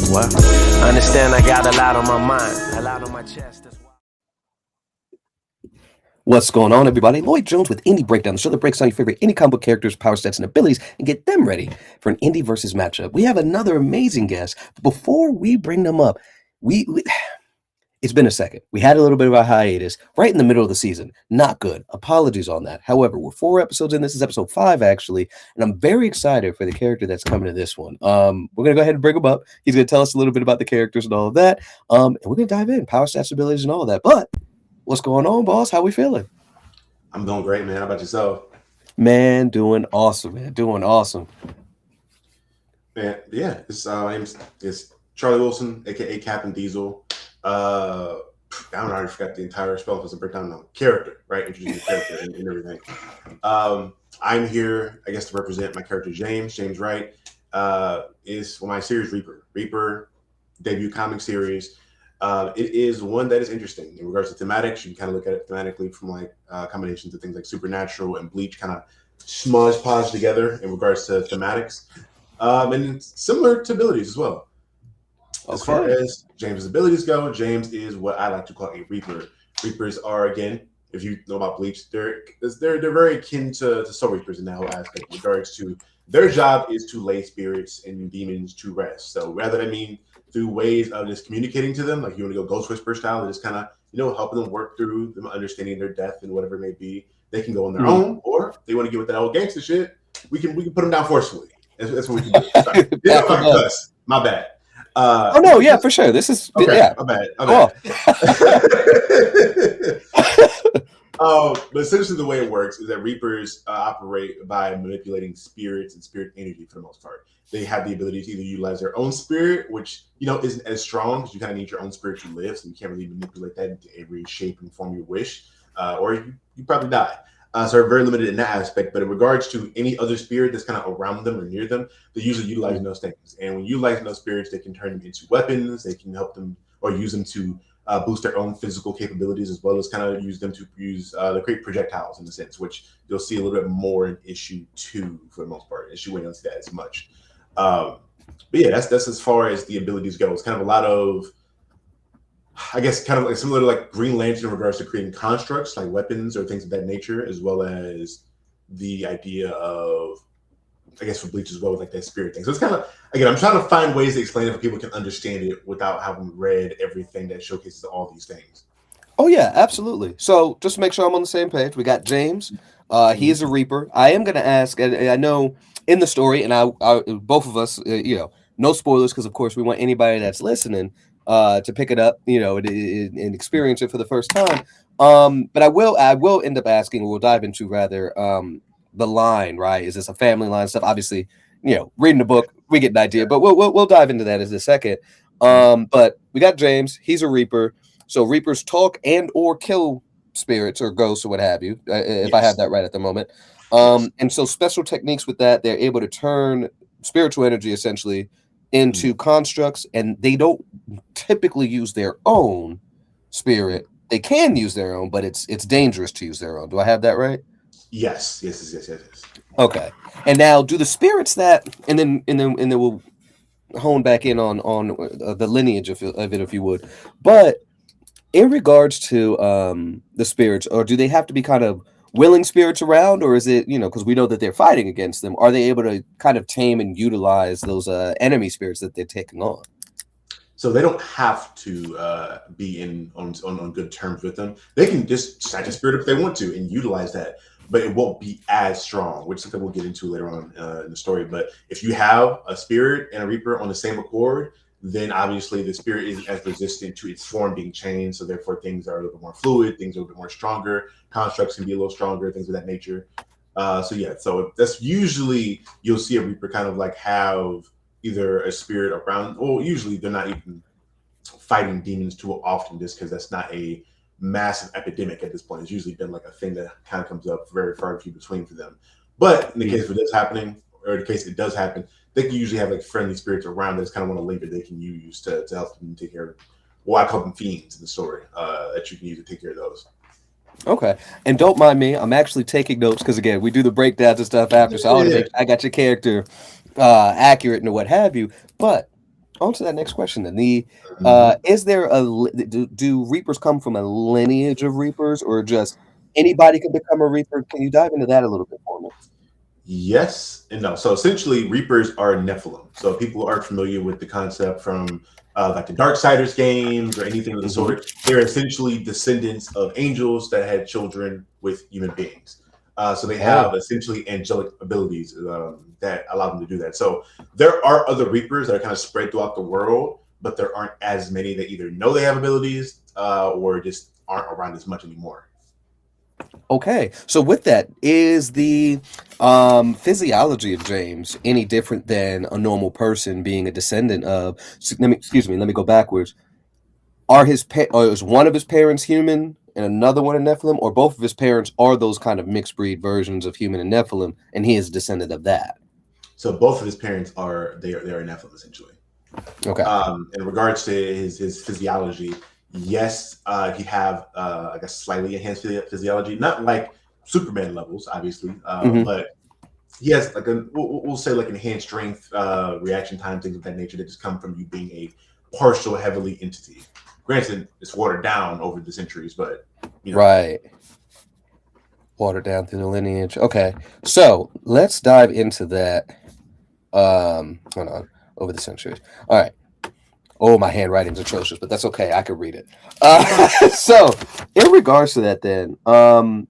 Well, I understand I got a lot on my mind, a lot on my chest. That's why. What's going on, everybody? Lloyd Jones with Indie Breakdown, the show that breaks down your favorite indie comic book characters, power stats, and abilities, and get them ready for an indie versus matchup. We have another amazing guest. But before we bring them up, it's been a second. We had a little bit of a hiatus right in the middle of the season. Not good. Apologies on that. However, we're 4 episodes in. This is episode 5, actually, and I'm very excited for the character that's coming to this one. We're gonna go ahead and bring him up. He's gonna tell us a little bit about the characters and all of that. And we're gonna dive in, power stats, abilities, and all of that. But what's going on, boss? How we feeling? I'm doing great, man. How about yourself? Man, doing awesome, man. Doing awesome. Man, yeah. It's Charlie Wilson, aka Captain Diesel. I don't know, I forgot the entire spell because I break down the character, right? Introducing the character and everything. I'm here, I guess, to represent my character James Wright. Is my series Reaper debut comic series. It is one that is interesting in regards to thematics. You can kind of look at it thematically from like combinations of things like Supernatural and Bleach, kind of smudge pods together in regards to thematics, and it's similar to abilities as well. As far as James' abilities go, James is what I like to call a Reaper. Reapers are, again, if you know about Bleach, they're very akin to Soul Reapers in that whole aspect. In regards to their job is to lay spirits and demons to rest. So rather than mean through ways of just communicating to them, like you want to go Ghost Whisper style, and just kind of helping them work through them understanding their death and whatever it may be. They can go on their own, or if they want to get with that old gangster shit, we can put them down forcefully. That's what we can do. Sorry. My bad. Oh no, yeah, for sure. This is okay. Yeah. My bad. But essentially, the way it works is that Reapers operate by manipulating spirits and spirit energy for the most part. They have the ability to either utilize their own spirit, which isn't as strong because you kind of need your own spirit to live, so you can't really manipulate that into every shape and form you wish, or you probably die. So they're very limited in that aspect. But in regards to any other spirit that's kind of around them or near them, they're usually utilizing those things. And when utilizing those spirits, they can turn them into weapons. They can help them or use them to boost their own physical capabilities, as well as kind of use them to create projectiles in a sense, which you'll see a little bit more in issue 2 for the most part. Issue 1, you don't see that as much. But yeah, that's as far as the abilities go. It's kind of a lot of, I guess, kind of like similar to like Green Lantern in regards to creating constructs like weapons or things of that nature, as well as the idea of, I guess, for Bleach as well with like that spirit thing. So it's kind of, again, I'm trying to find ways to explain it for people can understand it without having read everything that showcases all these things. Oh yeah, absolutely. So just to make sure I'm on the same page, we got James. He is a Reaper. I am going to ask, and I know in the story, and I both of us, no spoilers, because of course we want anybody that's listening to pick it up, and experience it for the first time. But I will end up asking, or we'll dive into rather, the line, right? Is this a family line stuff? Obviously, reading the book, we get an idea, but we'll dive into that in a second. But we got James. He's a Reaper. So Reapers talk and or kill spirits or ghosts or what have you, if I have that right at the moment. And so special techniques with that, they're able to turn spiritual energy essentially into constructs, and they don't typically use their own spirit. They can use their own, but it's dangerous to use their own. Do I have that right? Yes. Okay. And now, do the spirits that, and then we'll hone back in on the lineage of it, if you would. But in regards to the spirits, or do they have to be kind of willing spirits around, or is it, because we know that they're fighting against them, are they able to kind of tame and utilize those enemy spirits that they're taking on? So they don't have to be on good terms with them. They can just snatch a spirit if they want to and utilize that, but it won't be as strong, which is something we'll get into later on in the story. But if you have a spirit and a Reaper on the same accord, then obviously the spirit isn't as resistant to its form being changed. So therefore things are a little bit more fluid, things are a little bit more stronger, constructs can be a little stronger, things of that nature. So that's usually, you'll see a Reaper kind of like have either a spirit around, or usually they're not even fighting demons too often, just because that's not a massive epidemic at this point. It's usually been like a thing that kind of comes up very far and few between for them. But in the case of it is happening, or in the case it does happen, they can usually have like friendly spirits around that just kind of want to linger they can use to help them take care of, well, I call them fiends in the story, that you can use to take care of those. Okay. And don't mind me, I'm actually taking notes because, again, we do the breakdowns and stuff after, so I want to make I got your character accurate and what have you. But On to that next question then. Mhm. Is there do Reapers come from a lineage of Reapers, or just anybody can become a Reaper? Can you dive into that a little bit for me? Yes and no. So essentially, Reapers are Nephilim. So people aren't familiar with the concept from like the Darksiders games or anything of the Hmm. sort. They're essentially descendants of angels that had children with human beings. So they Oh, have essentially angelic abilities that allow them to do that. So there are other Reapers that are kind of spread throughout the world, but there aren't as many that either know they have abilities or just aren't around as much anymore. okay. So with that, is the physiology of James any different than a normal person being a descendant of? Excuse me. Let me go backwards. Or is one of his parents human and another one a Nephilim, or both of his parents are those kind of mixed breed versions of human and Nephilim, and he is a descendant of that? So both of his parents are Nephilim essentially. Okay. In regards to his physiology, yes, he'd have I guess slightly enhanced physiology, not like Superman levels, obviously, Hmm. but he has like we'll say like enhanced strength, reaction time, things of that nature that just come from you being a partial heavily entity. Granted, it's watered down over the centuries, but you know. Right. Watered down through the lineage. Okay. So let's dive into that. Hold on. Over the centuries. All right. Oh, my handwriting's atrocious, but that's okay. I could read it. So, in regards to that, then,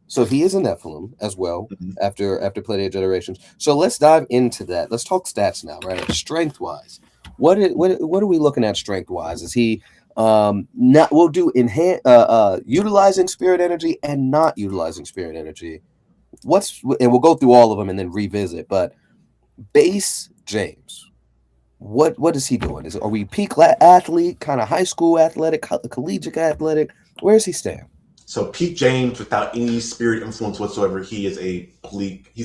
so he is a Nephilim as well Mhm. after plenty of generations. So let's dive into that. Let's talk stats now, right? Strength wise, what are we looking at strength wise? Is he not? We'll do utilizing spirit energy and not utilizing spirit energy. And we'll go through all of them and then revisit. But base James. What is he doing? Are we peak athlete, kind of high school athletic, collegiate athletic? Where does he stand? So Pete James, without any spirit influence whatsoever, he's a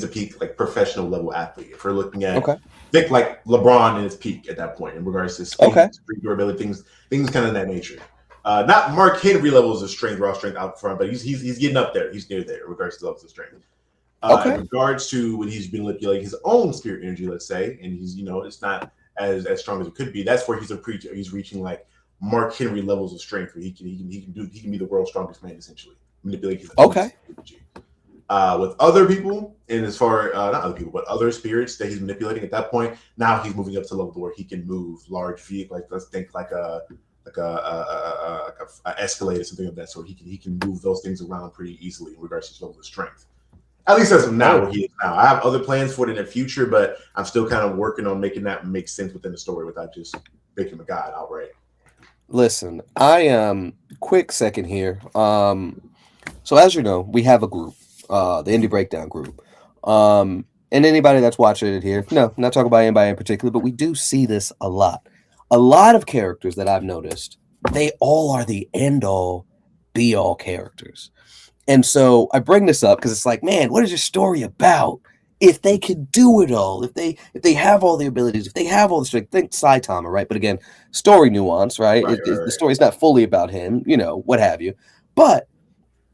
peak like professional level athlete. If we're looking at Okay. think like LeBron in his peak at that point in regards to Okay. speed, durability, things kind of that nature. Not Mark Henry levels of strength, raw strength out front, but he's getting up there. He's near there in regards to levels of strength. In Okay. regards to when he's been manipulating his own spirit energy, let's say, and he's it's not as strong as it could be. That's where he's a preacher. He's reaching like Mark Henry levels of strength, where he can be the world's strongest man essentially, manipulate his own Okay. energy. With other people, and as far not other people, but other spirits that he's manipulating at that point, now he's moving up to level where he can move large vehicles. Like let's think like a escalator, something of that sort. He can move those things around pretty easily in regards to his level of strength. At least as of now, Oh, where he is now. I have other plans for it in the future, but I'm still kind of working on making that make sense within the story without just making him a god outright. listen, I am quick second here. So as you know, we have a group, the Indie Breakdown group. And anybody that's watching it here, no, I'm not talking about anybody in particular, but we do see this a lot. A lot of characters that I've noticed, they all are the end all, be all characters. And so I bring this up because it's like, man, what is your story about? If they could do it all, if they have all the abilities, if they have all the strength, think Saitama, right? But again, story nuance, right? Right, right, The right. story's not fully about him, what have you. But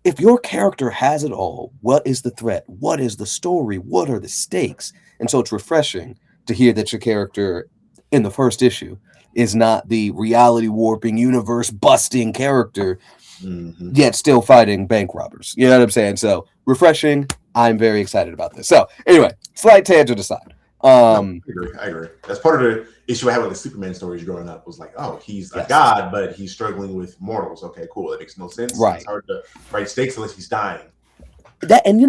if your character has it all, what is the threat? What is the story? What are the stakes? And so it's refreshing to hear that your character in the first issue is not the reality warping, universe busting character, Mm-hmm. yet still fighting bank robbers. You know what I'm saying? So refreshing. I'm very excited about this. So anyway, slight tangent aside. No, I agree. I agree. That's part of the issue I had with the Superman stories growing up. Was like, oh, he's a Yes. god, but he's struggling with mortals. Okay, cool. That makes no sense. It's Right. hard to write stakes unless he's dying. And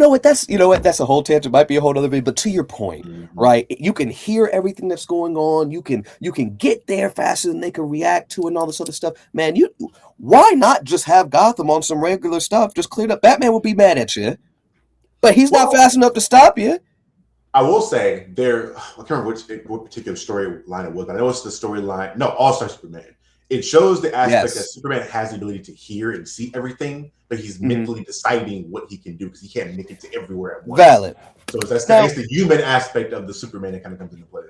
that's a whole tangent, might be a whole other video, but to your point, Mm-hmm. right? You can hear everything that's going on, you can get there faster than they can react to and all this other stuff. Man, why not just have Gotham on some regular stuff? Just cleared up. Batman would be mad at you, but he's not Well, fast enough to stop you. I will say I can't remember what particular storyline it was, but I know it's the storyline. No, All Star Superman. It shows the aspect that Yes. Superman has the ability to hear and see everything, but he's Mhm. mentally deciding what he can do because he can't make it to everywhere at once. Valid. So that's Now, the human aspect of the Superman that kind of comes into play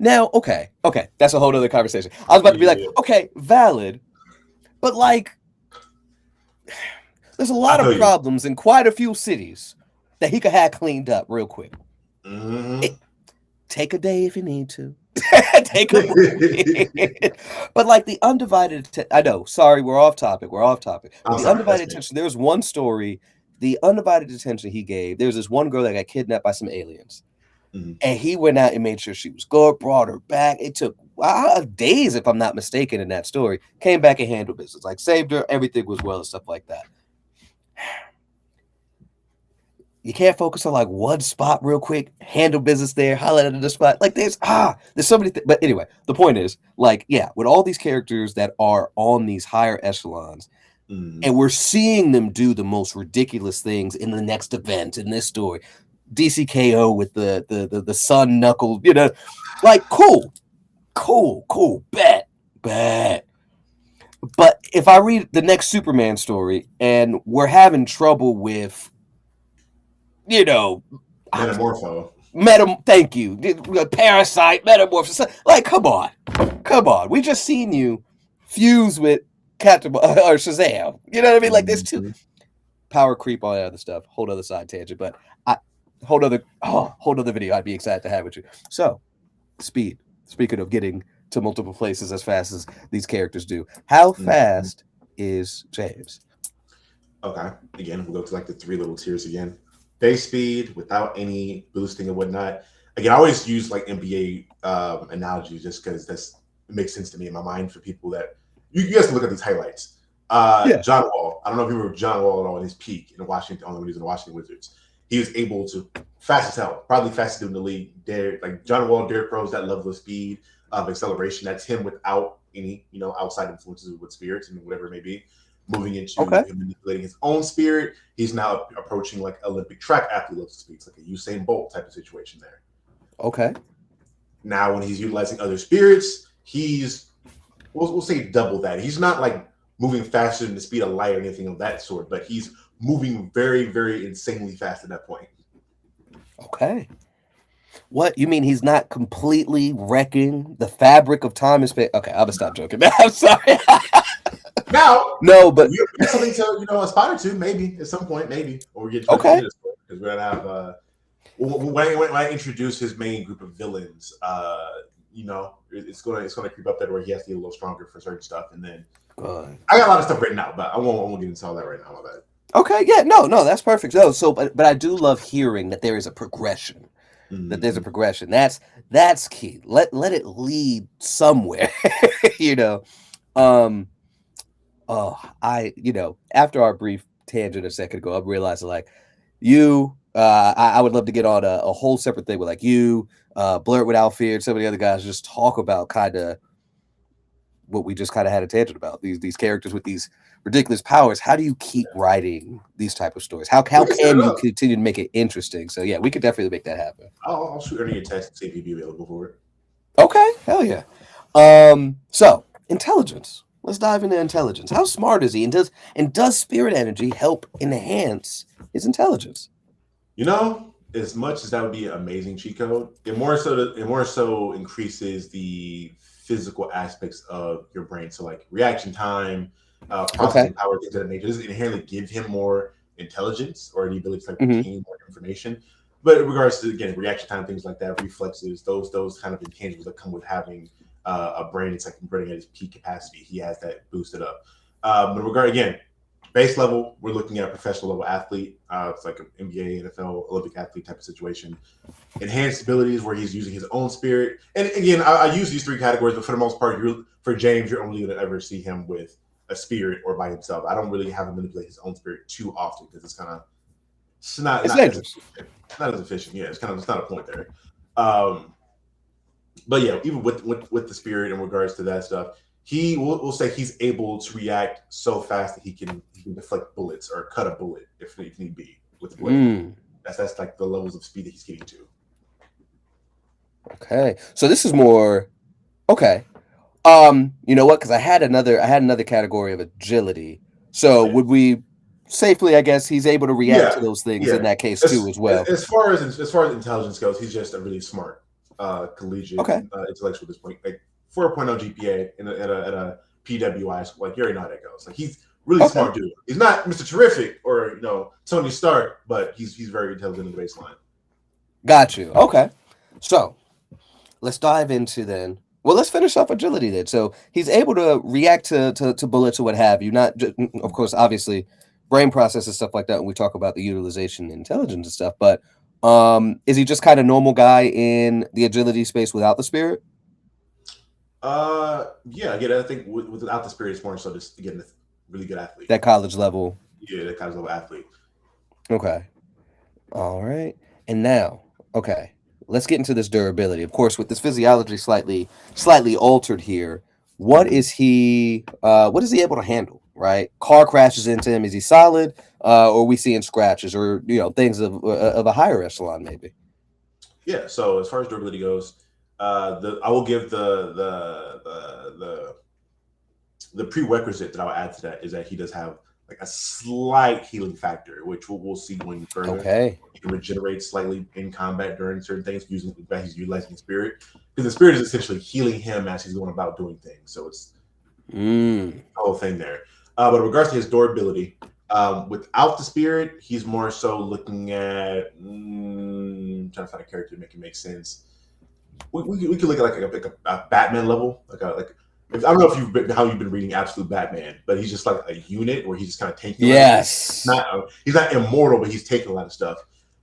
there. okay, that's a whole other conversation. I was about to be like, Yeah, okay, valid, but like, there's a I lot of feel you. problems in quite a few cities that he could have cleaned up real quick. Mm-hmm. Take a day if you need to. Take a break. But like the undivided, I know. Sorry, we're off topic. But I'm the sorry. That's undivided me. attention. There was one story. The undivided attention he gave. There was this one girl that got kidnapped by some aliens, Mhm. and he went out and made sure she was good. Brought her back. It took days, if I'm not mistaken, in that story. Came back and handled business. Like saved her. Everything was well and stuff like that. You can't focus on like one spot real quick, handle business there, highlight another spot. Like there's so many things. But anyway, the point is, like, yeah, with all these characters that are on these higher echelons, and we're seeing them do the most ridiculous things in the next event in this story. DCKO with the sun knuckle, like cool, bet. But if I read the next Superman story and we're having trouble with Metamorpho. thank you. Parasite, Metamorphosis. Like, come on. We just seen you fuse with Captain or Shazam. You know what I mean? Like, there's two power creep, all that other stuff. Whole other side tangent, but whole other video I'd be excited to have with you. So, speed. Speaking of getting to multiple places as fast as these characters do, how fast is James? Okay. Again, we'll go to like the 3 little tiers again. Base speed without any boosting and whatnot. Again, I always use like NBA analogies just because it makes sense to me in my mind for people that you guys can look at these highlights. John Wall. I don't know if you remember John Wall at all in his peak in Washington, when he was in the Washington Wizards. He was able to fast as hell, probably fastest in the league. Like John Wall, Derrick Rose, that level of speed, acceleration. That's him without any outside influences with spirits and whatever it may be. Moving into him manipulating his own spirit. He's now approaching like Olympic track athlete level speed. It's like a Usain Bolt type of situation there. Okay. Now, when he's utilizing other spirits, he's we'll say double that. He's not like moving faster than the speed of light or anything of that sort, but he's moving very, very insanely fast at that point. Okay. What you mean? He's not completely wrecking the fabric of time and space? Okay, I'm gonna stop joking. I'm sorry. Now, no, but you have something to aspire to, maybe at some point, or we get okay. Because we're gonna have when I introduce his main group of villains, it's gonna creep up there where he has to get a little stronger for certain stuff, and then I got a lot of stuff written out, but I won't get into all that right now. My bad. Okay, yeah, no, that's perfect. But I do love hearing that there is a progression. That there's a progression. That's key. Let it lead somewhere. After our brief tangent a second ago, I'm realizing like I would love to get on a whole separate thing with like you, Blurt with Alfie, and some of the other guys, just talk about kind of what we just kind of had a tangent about, these characters with these ridiculous powers. How do you keep writing these type of stories? How can you continue to make it interesting? So yeah, we could definitely make that happen. I'll shoot Ernie a text and see if he'd be available for it. Okay, hell yeah. So intelligence. Let's dive into intelligence. How smart is he, and does spirit energy help enhance his intelligence? As much as that would be an amazing cheat code, it more so increases the physical aspects of your brain. So like reaction time, processing power, things of that nature. It doesn't inherently give him more intelligence or the ability to retain more information. But in regards to, again, reaction time, things like that, reflexes, those kind of intangibles that come with having a brain that's like running at his peak capacity, he has that boosted up. But again, base level, we're looking at a professional level athlete. It's like an NBA, NFL, Olympic athlete type of situation. Enhanced abilities where he's using his own spirit. And again, I use these 3 categories, but for the most part, for James, you're only going to ever see him with a spirit or by himself. I don't really have him manipulate his own spirit too often because it's not as efficient. Yeah, it's not a point there. But yeah, even with the spirit in regards to that stuff, he will say he's able to react so fast that he can deflect bullets or cut a bullet if need be with the blade. That's like the levels of speed that he's getting to. Okay, so this is more okay. You know what? Because I had another category of agility. So would we safely, I guess, he's able to react to those things in that case too as well. As far as intelligence goes, he's just a really smart collegiate intellectual at this point. Like 4.0 GPA at a PWI school. Like you already know how that goes. Like he's really smart dude. He's not Mr. Terrific or Tony Stark, but he's very intelligent in the baseline. Got you. Okay. So let's dive into then. Well, let's finish off agility then. So he's able to react to bullets or what have you. Not just, of course, obviously, brain processes stuff like that when we talk about the utilization and intelligence and stuff. But is he just kind of normal guy in the agility space without the spirit? Yeah, again, I think without the spirit, it's more so just again a really good athlete. That college level. Yeah, that kind of athlete. Okay. All right. And now, okay, let's get into this durability. Of course, with this physiology slightly altered here, what is he able to handle, right? Car crashes into him, is he solid? Or are we seeing scratches or things of a higher echelon maybe? Yeah, so as far as durability goes, I will give the prerequisite that I'll add to that is that he does have like a slight healing factor, which we'll see going further. Okay. He can regenerate slightly in combat during certain things using that he's utilizing the spirit, because the spirit is essentially healing him as he's going about doing things. So it's the whole thing there. But in regards to his durability, without the spirit, he's more so looking at trying to find a character to make sense. We could look at like a Batman level, I don't know if how you've been reading Absolute Batman, but he's just like a unit where he's just kind of taking. Yes. He's not immortal, but he's taking a lot of stuff.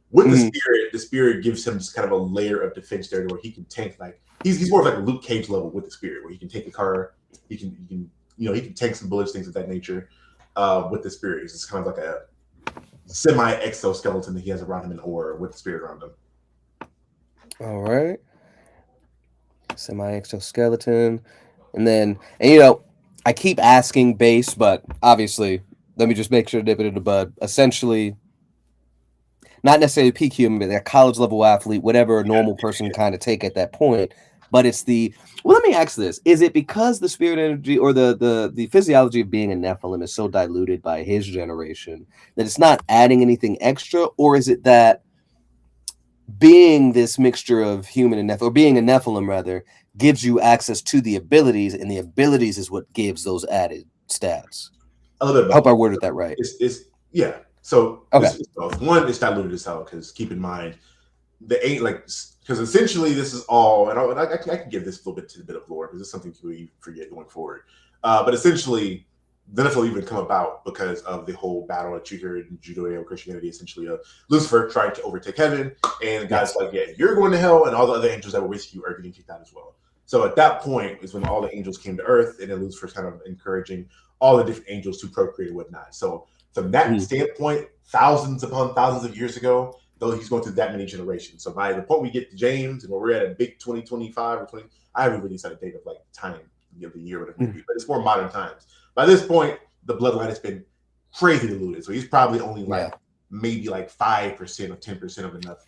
With the spirit gives him just kind of a layer of defense there, where he can tank. Like he's more of like a Luke Cage level with the spirit, where he can take a car, he can he can tank some bullets, things of that nature. With the spirit, it's kind of like a semi exoskeleton that he has around him in aura with the spirit around him. All right. Semi exoskeleton. And I keep asking base, but obviously, let me just make sure to nip it in the bud. Essentially, not necessarily peak human, but a college level athlete, whatever a normal person kind of take at that point. But it's let me ask this. Is it because the spirit energy or the physiology of being a Nephilim is so diluted by his generation that it's not adding anything extra? Or is it that being this mixture of human and Nephilim, or being a Nephilim rather, gives you access to the abilities, and the abilities is what gives those added stats? A little bit. I hope I worded that right. Yeah. So okay. It's both. One, it's diluted as hell because keep in mind because essentially this is all, and I can give this a little bit of lore because it's something we forget going forward. But essentially, the Nephilim even come about because of the whole battle that you hear in Judeo-Christianity, essentially of Lucifer trying to overtake heaven, and God's like, yeah, you're going to hell, and all the other angels that were with you are getting kicked out as well. So at that point is when all the angels came to earth, and then Lucifer's kind of encouraging all the different angels to procreate and whatnot. So from that standpoint, thousands upon thousands of years ago, though he's going through that many generations. So by the point we get to James, and where we're at a big 2025 or 20, I haven't really set a date of like time of the year, whatever it may be, but it's more modern times. By this point, the bloodline has been crazy diluted. So he's probably only maybe like 5% or 10% of enough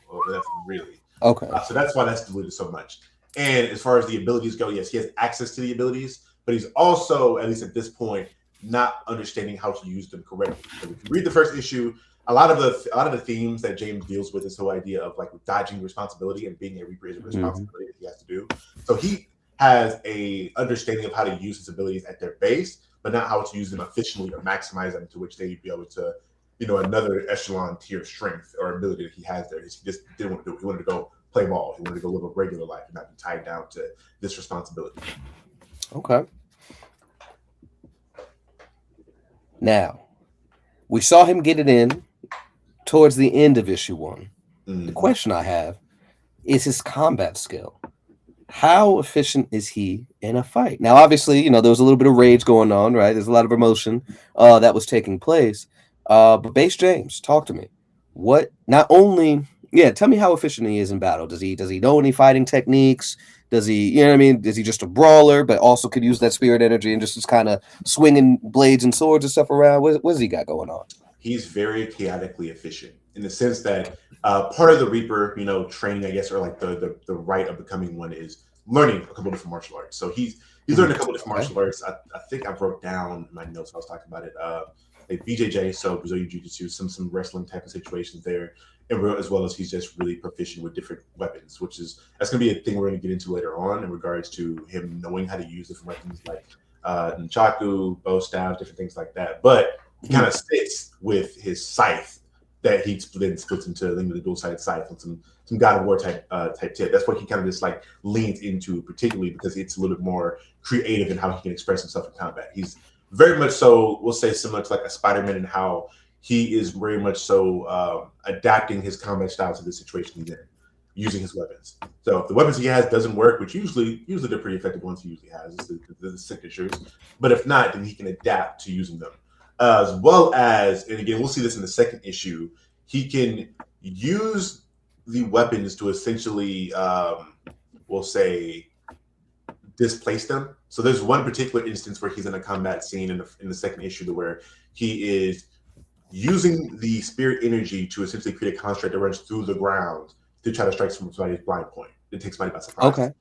really. Okay. So that's why that's diluted so much. And as far as the abilities go, yes, he has access to the abilities, but he's also, at least at this point, not understanding how to use them correctly. So if you read the first issue, a lot of the themes that James deals with is the whole idea of like dodging responsibility and being a reaper is a responsibility that he has to do. So he has a understanding of how to use his abilities at their base, but not how to use them efficiently or maximize them to which they'd be able to, another echelon tier of strength or ability that he has there. He just didn't want to do it. He wanted to go play ball. He wanted to go live a regular life and not be tied down to this responsibility. Okay. Now, we saw him get it in towards the end of issue 1. The question I have is his combat skill. How efficient is he in a fight? Now, obviously, there was a little bit of rage going on, right? There's a lot of emotion that was taking place. But Base James, talk to me. Tell me how efficient he is in battle. Does he know any fighting techniques? Does he, Is he just a brawler, but also could use that spirit energy and just kind of swinging blades and swords and stuff around? What does he got going on? He's very chaotically efficient in the sense that part of the Reaper, training, I guess, or like the right of becoming one is learning a couple different martial arts. So he's learned a couple different martial arts. I think I wrote down in my notes. I was talking about it. Like BJJ, so Brazilian Jiu-Jitsu, some wrestling type of situations there, and as well as he's just really proficient with different weapons, that's going to be a thing we're going to get into later on in regards to him knowing how to use different weapons like nunchaku, bow staff, different things like that. But he kind of sits with his scythe that he then splits into the dual-sided scythe and some God of War type tip. That's what he kind of just like leans into, particularly because it's a little bit more creative in how he can express himself in combat. He's very much so, we'll say, similar to like a Spider-Man in how he is very much so adapting his combat style to the situation he's in, using his weapons. So if the weapons he has doesn't work, which usually they're pretty effective ones he usually has, the signatures. But if not, then he can adapt to using them. As well as, and again, we'll see this in the second issue, he can use the weapons to essentially, we'll say, displace them. So there's one particular instance where he's in a combat scene in the second issue to where he is using the spirit energy to essentially create a construct that runs through the ground to try to strike somebody's blind point. It takes somebody by surprise. Okay.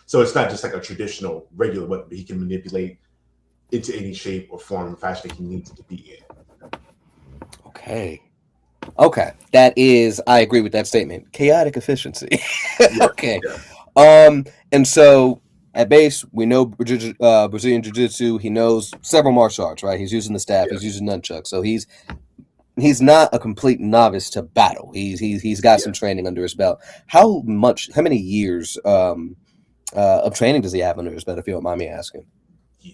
So it's not just like a traditional regular weapon, but he can manipulate into any shape or form and fashion that he needs it to be in. Okay. That is, I agree with that statement. Chaotic efficiency. Okay. Yeah. And so at base, we know Brazilian Jiu-Jitsu. He knows several martial arts, right? He's using the staff. He's using nunchucks. So he's not a complete novice to battle. He's got some training under his belt. How many years of training does he have under his belt, if you don't mind me asking?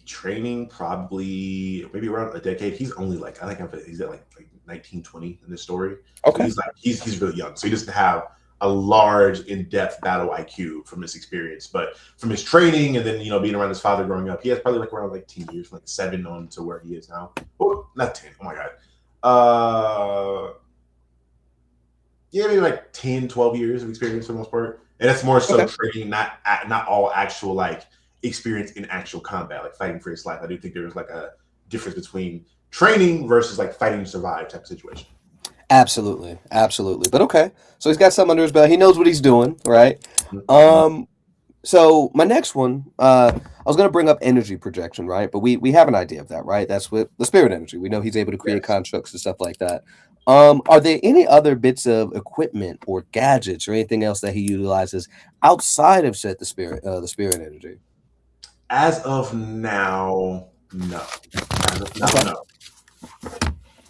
Training probably maybe around a decade. He's only like, I think he's at like 19, 20 in this story. Okay. So he's really young. So he doesn't have a large, in-depth battle IQ from his experience, but from his training and then, being around his father growing up, he has probably like around like 10 years, from like 7 on to where he is now. Oh, not 10. Oh my God. Maybe like 10, 12 years of experience for the most part. And that's more so training, not all actual like experience in actual combat, like fighting for his life. I do think there's like a difference between training versus like fighting to survive type of situation. Absolutely. But okay, so he's got something under his belt. He knows what he's doing, right? So my next one, I was going to bring up energy projection, right? But we have an idea of that, right? That's with the spirit energy. We know he's able to create constructs and stuff like that. Are there any other bits of equipment or gadgets or anything else that he utilizes outside of the spirit energy? As of now, no. No.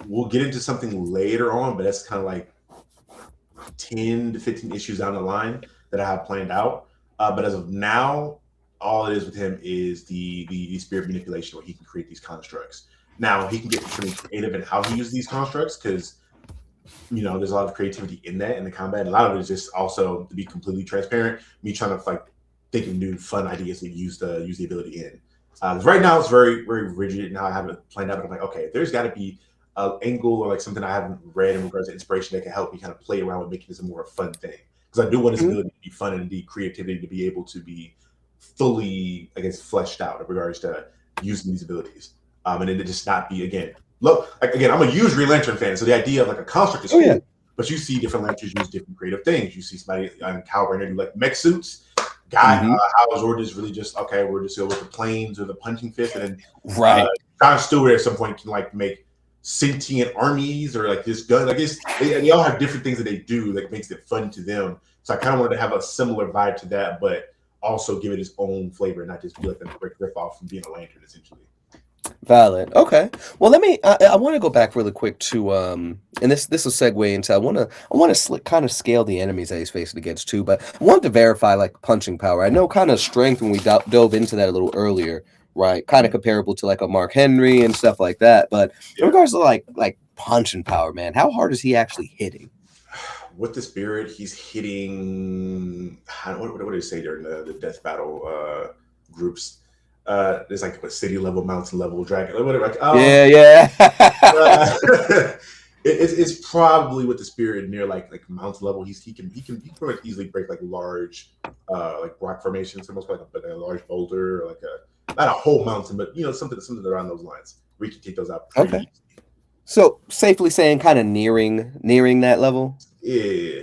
We'll get into something later on, but that's kind of like 10 to 15 issues down the line that I have planned out. But as of now, all it is with him is the spirit manipulation, where he can create these constructs. Now, he can get extremely creative in how he uses these constructs because, there's a lot of creativity in the combat. A lot of it is just also, to be completely transparent, me trying to like think of new fun ideas to use the ability in. Right now, it's very, very rigid and how I have it planned out. But I'm like, okay, there's got to be an angle or like something I haven't read in regards to inspiration that can help me kind of play around with making this a more fun thing. Because I do want this ability to be fun and the creativity to be able to be fully, I guess, fleshed out in regards to using these abilities. And then to just not be, again, I'm a huge Green Lantern fan, so the idea of like a construct is cool. But you see different lanterns use different creative things. You see somebody on Kyle Rayner do like mech suits. Howard Jordan is really just, okay, we're just going with the planes or the punching fist. And then John Stewart at some point can like make sentient armies or like this gun. Like they all have different things that they do that makes it fun to them. So I kind of wanted to have a similar vibe to that, but also give it its own flavor, not just be like a quick rip off from being a lantern, essentially. Valid. Okay. Well, I want to go back really quick to and this will segue into I want to kind of scale the enemies that he's facing against too, but I wanted to verify like punching power. I know kind of strength when we dove into that a little earlier, right? Kind of comparable to like a Mark Henry and stuff like that. But in regards to like punching power, man, how hard is he actually hitting? With the spirit, he's hitting. What do they say during the death battle groups? There's like a city level, mountain level, dragon, whatever. Like, it's probably with the spirit near like mountain level. He can pretty easily break like large like rock formations, almost like a large boulder, or like not a whole mountain, but something around those lines. We can take those out pretty easily. So safely saying, kind of nearing that level. Yeah.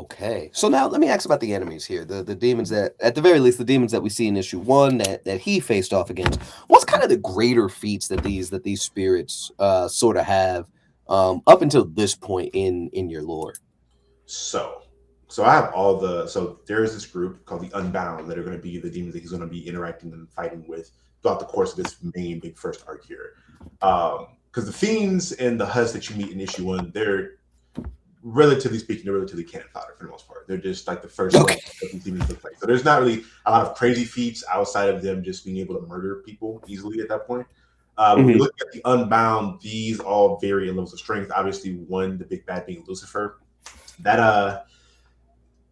Okay. So now let me ask about the enemies here. The demons that, at the very least, the demons that we see in issue 1 that he faced off against. What's kind of the greater feats that these spirits sort of have up until this point in your lore? So I have so there's this group called the Unbound that are going to be the demons that he's going to be interacting and fighting with throughout the course of this main big first arc here. because the Fiends and the Huts that you meet in issue 1, they're relatively speaking, they're relatively cannon fodder for the most part. They're just like the first level of what these demons look like. So there's not really a lot of crazy feats outside of them just being able to murder people easily at that point. When we look at the Unbound, these all vary in levels of strength. Obviously, one, the big bad being Lucifer. That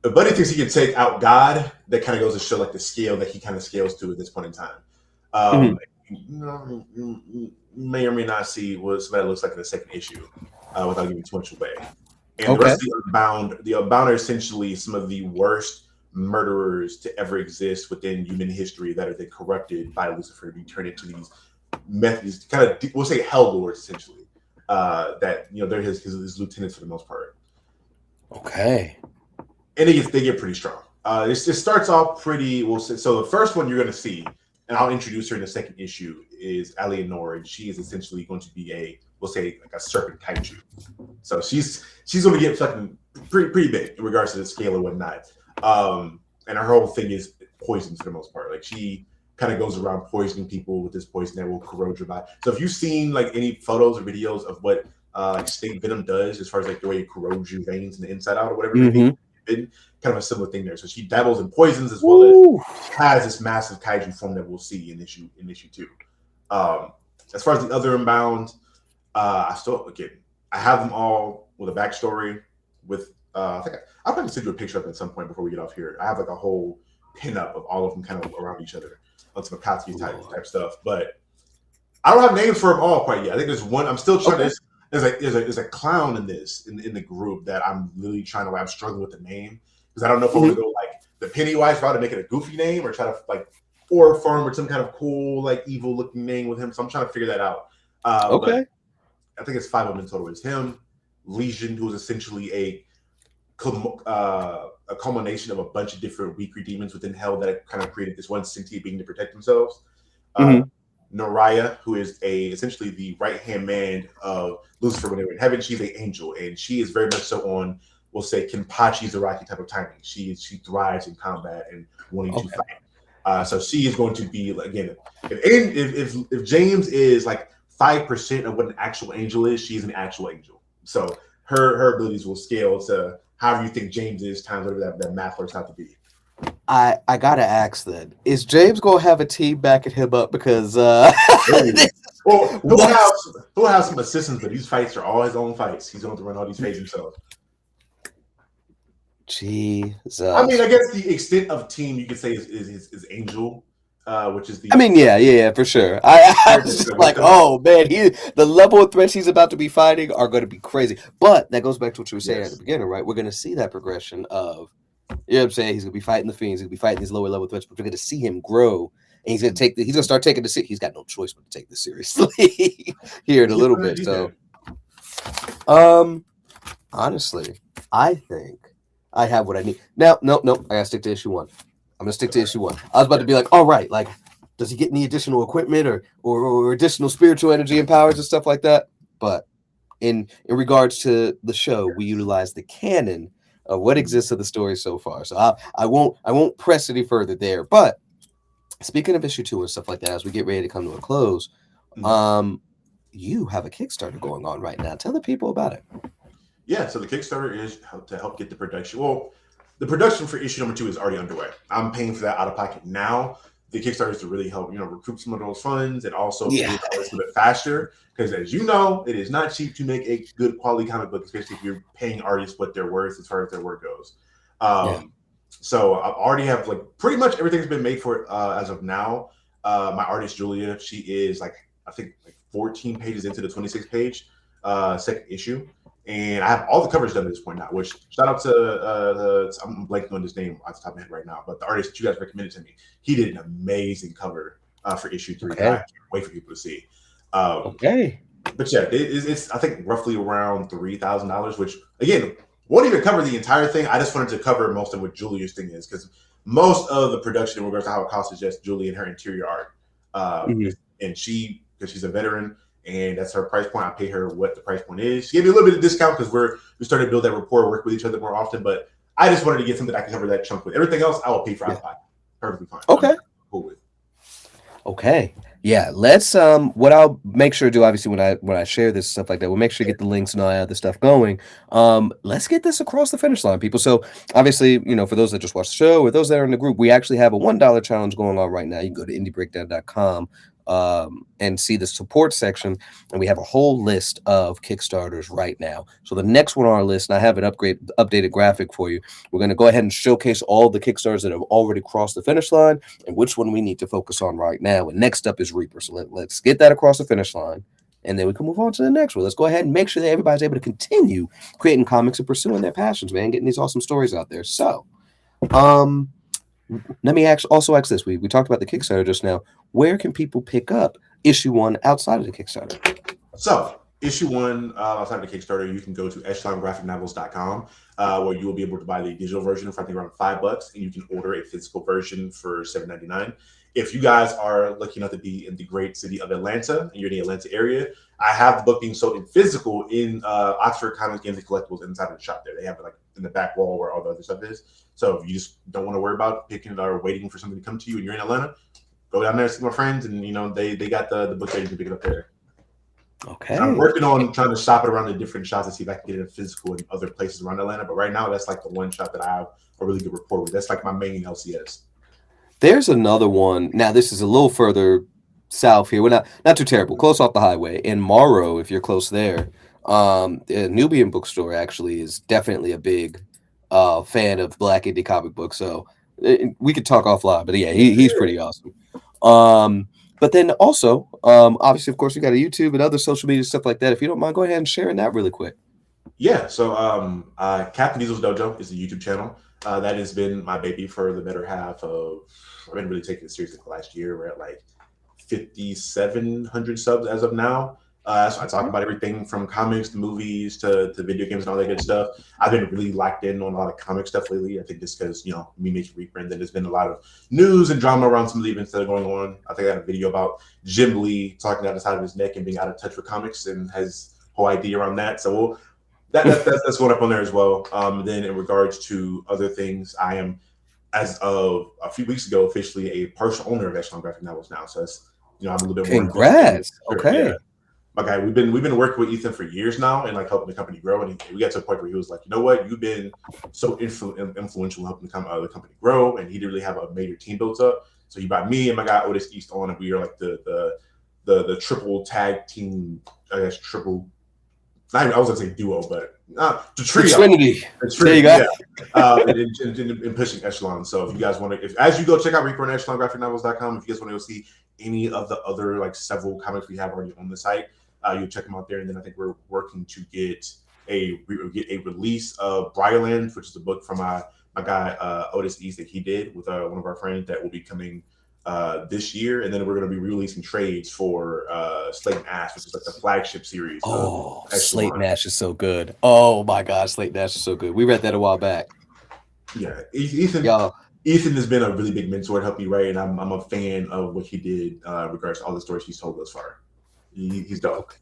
if Buddy thinks he can take out God, that kind of goes to show like the scale that he kind of scales to at this point in time. You may or may not see what that looks like in the second issue without giving too much away. And the rest of the Unbound are essentially some of the worst murderers to ever exist within human history that are then corrupted by Lucifer to be turned into these methods, kind of, we'll say, hell lords, essentially. That, they're his lieutenants for the most part. Okay. And they get pretty strong. It starts off pretty, so the first one you're going to see, and I'll introduce her in the second issue, is Alienor, and she is essentially going to be we'll say, like a serpent kaiju. So she's going to get fucking pretty big in regards to the scale and whatnot. And her whole thing is poisons for the most part. Like, she kind of goes around poisoning people with this poison that will corrode your body. So if you've seen like any photos or videos of what snake venom does, as far as like the way it corrodes your veins and the inside out or whatever, kind of a similar thing there. So she dabbles in poisons as well as has this massive kaiju form that we'll see in issue 2. As far as the other Unbound, I have them all with a backstory. With I think I'll probably send you a picture of it at some point before we get off here. I have like a whole pinup of all of them kind of around each other on some Akatsuki type stuff, but I don't have names for them all quite yet. I think there's one I'm still trying to. There's a clown in the group that I'm really trying to. I'm struggling with the name because I don't know if I want to go like the Pennywise route to make it a goofy name or try to like or form with some kind of cool like evil looking name with him. So I'm trying to figure that out. But I think it's 5 of them in total. It's him, Legion, who is essentially a culmination of a bunch of different weaker demons within hell that kind of created this one sentient being to protect themselves. Noraya, who is essentially the right-hand man of Lucifer when they were in heaven. She's an angel, and she is very much so on, we'll say, Kenpachi Zaraki type of timing. She thrives in combat and wanting to fight. So she is going to be, again, if James is like 5% of what an actual angel is, she's an actual angel. So her abilities will scale to however you think James is times whatever that math works out to be. I gotta ask then, is James gonna have a team backing him up? Because well, he'll have some assistants, but these fights are all his own fights. He's going to run all these fights himself. Jesus. I mean, I guess the extent of team you could say is Angel, which is the. I mean, yeah, for sure. I was just like, oh man, the level of threats he's about to be fighting are going to be crazy. But that goes back to what you were saying at the beginning, right? We're going to see that progression of. You know what I'm saying? He's gonna be fighting the Fiends. He's gonna be fighting these lower level threats, but we're gonna see him grow, and he's gonna start taking this. He's got no choice but to take this seriously here in a little bit. So, honestly, I think I have what I need. Now, no, I gotta stick to issue 1. I'm gonna stick to issue 1. I was about to be like, all right, like, does he get any additional equipment or additional spiritual energy and powers and stuff like that? But in regards to the show, we utilize the canon of what exists of the story so far. So I won't press any further there. But speaking of issue 2 and stuff like that, as we get ready to come to a close, you have a Kickstarter going on right now. Tell the people about it. Yeah, so the Kickstarter is to help get the production. Well, the production for issue number 2 is already underway. I'm paying for that out of pocket now. The Kickstarter is to really help, recruit some of those funds and also do it a little bit faster. Because as you know, it is not cheap to make a good quality comic book, especially if you're paying artists what they're worth as far as their work goes. So I already have like pretty much everything's been made for it as of now. My artist Julia, she is like I think like 14 pages into the 26 page second issue. And I have all the covers done at this point now, which shout out to I'm blanking on his name off the top of my head right now, but the artist that you guys recommended to me, he did an amazing cover for issue 3. Okay. I can't wait for people to see. But yeah, it's I think roughly around $3,000, which again won't even cover the entire thing. I just wanted to cover most of what Julia's thing is because most of the production in regards to how it costs is just Julie and her interior art. And because she's a veteran. And that's her price point. I pay her what the price point is. She gave me a little bit of discount because we started to build that rapport, work with each other more often. But I just wanted to get something that I can cover that chunk with. Everything else, I will pay for out of pocket. Perfectly fine. Okay. Cool with. Okay. Yeah, let's what I'll make sure to do, obviously, when I share this stuff like that, we'll make sure to get the links and all that other stuff going. Let's get this across the finish line, people. So obviously, for those that just watch the show or those that are in the group, we actually have a $1 challenge going on right now. You can go to indiebreakdown.com and see the support section, and we have a whole list of Kickstarters right now. So the next one on our list, and I have an updated graphic for you. We're going to go ahead and showcase all the Kickstarters that have already crossed the finish line and which one we need to focus on right now. And next up is Reaper. So let's get that across the finish line, and then we can move on to the next one. Let's go ahead and make sure that everybody's able to continue creating comics and pursuing their passions, man, getting these awesome stories out there. So, let me also ask this. We talked about the Kickstarter just now. Where can people pick up issue 1 outside of the Kickstarter? So, issue 1 outside of the Kickstarter, you can go to echelongraphicnovels.com, where you will be able to buy the digital version for I think around $5, and you can order a physical version for $7.99. If you guys are lucky enough to be in the great city of Atlanta and you're in the Atlanta area, I have the book being sold in physical in Oxford Comics, Games, and Collectibles inside of the shop there. They have it like in the back wall where all the other stuff is. So if you just don't want to worry about picking it or waiting for something to come to you and you're in Atlanta, go down there, see my friends, and they got the book there. You can pick it up there. Okay. I'm working on trying to shop it around the different shops to see if I can get it in physical in other places around Atlanta. But right now, that's like the one shop that I have a really good rapport with. That's like my main LCS. There's another one. Now, this is a little further south here. We're not too terrible. Close off the highway. In Morrow, if you're close there, the Nubian bookstore actually is definitely a big fan of Black indie comic books. So we could talk offline. But yeah, he's pretty awesome. But then also, obviously, of course, we got a YouTube and other social media stuff like that. If you don't mind, go ahead and sharing that really quick. Yeah. So Captain Diesel's Dojo is a YouTube channel. That has been my baby for the better half of, I've been really taking it seriously for last year. We're at like 5,700 subs as of now. So I talk about everything from comics to movies to video games and all that good stuff. I've been really locked in on a lot of comic stuff lately. I think just because, me making Reaper, and then there's been a lot of news and drama around some of the events that are going on. I think I had a video about Jim Lee talking out the side of his neck and being out of touch with comics and has whole idea around that. So that's going up on there as well. Then in regards to other things, I am, as of a few weeks ago, officially a partial owner of Echelon Graphic Novels now. So that's, I'm a little bit more. Congrats. Okay. Yeah. Okay, we've been working with Ethan for years now and like helping the company grow. And we got to a point where he was like, you know what, you've been so influential in helping the company grow, and he didn't really have a major team built up. So he brought me and my guy Otis East on, and we are like the triple tag team, I guess triple. I was gonna say duo, but the trio. The Trinity. There you go. Yeah. In pushing Echelon. So if you guys want to, as you go check out Reaper and EchelonGraphicNovels.com, if you guys want to go see any of the other like several comics we have already on the site, you check them out there. And then I think we're working to get a release of Briarland, which is a book from my guy Otis East that he did with one of our friends that will be coming this year, and then we're going to be releasing trades for Slate and Ash, which is like the flagship series. Oh, Slate and Ash is so good. Oh my God, Slate and Ash is so good. We read that a while back. Yeah, Ethan has been a really big mentor to help me write, and I'm a fan of what he did in regards to all the stories he's told thus far. He's dope.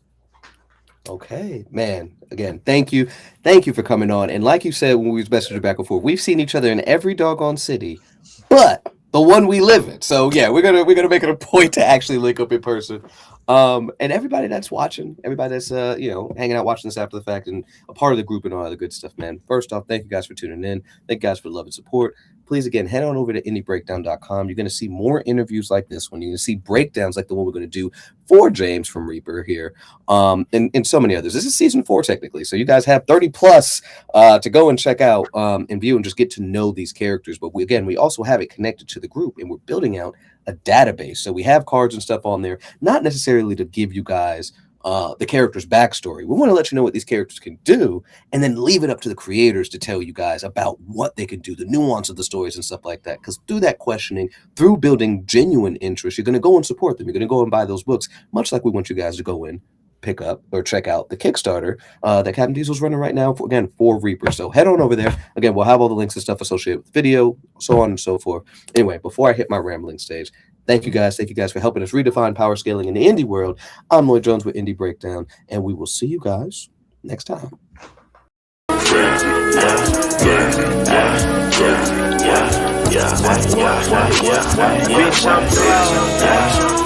Okay, man. Again, thank you for coming on. And like you said when we was messaging back and forth, we've seen each other in every doggone city, but the one we live in. So yeah, we're gonna make it a point to actually link up in person. And everybody that's watching, everybody that's hanging out watching this after the fact and a part of the group and all the good stuff, man. First off, thank you guys for tuning in. Thank you guys for the love and support. Please again head on over to indiebreakdown.com. You're gonna see more interviews like this one. You're gonna see breakdowns like the one we're gonna do for James from Reaper here. And so many others. This is season 4 technically. So you guys have 30 plus to go and check out and view and just get to know these characters. But we also have it connected to the group, and we're building out a database. So we have cards and stuff on there, not necessarily to give you guys the character's backstory. We want to let you know what these characters can do, and then leave it up to the creators to tell you guys about what they can do, the nuance of the stories and stuff like that. Because through that questioning, through building genuine interest, you're going to go and support them. You're going to go and buy those books, much like we want you guys to go in, pick up or check out the Kickstarter that Captain Diesel's running right now for Reaper. So head on over there. Again, we'll have all the links and stuff associated with the video, so on and so forth. Anyway, before I hit my rambling stage, thank you guys for helping us redefine power scaling in the indie world. I'm Lloyd Jones with Indie Breakdown, and we will see you guys next time.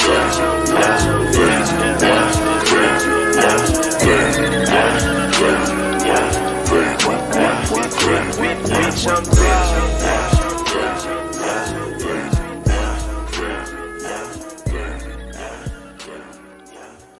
Yeah. I'm rich.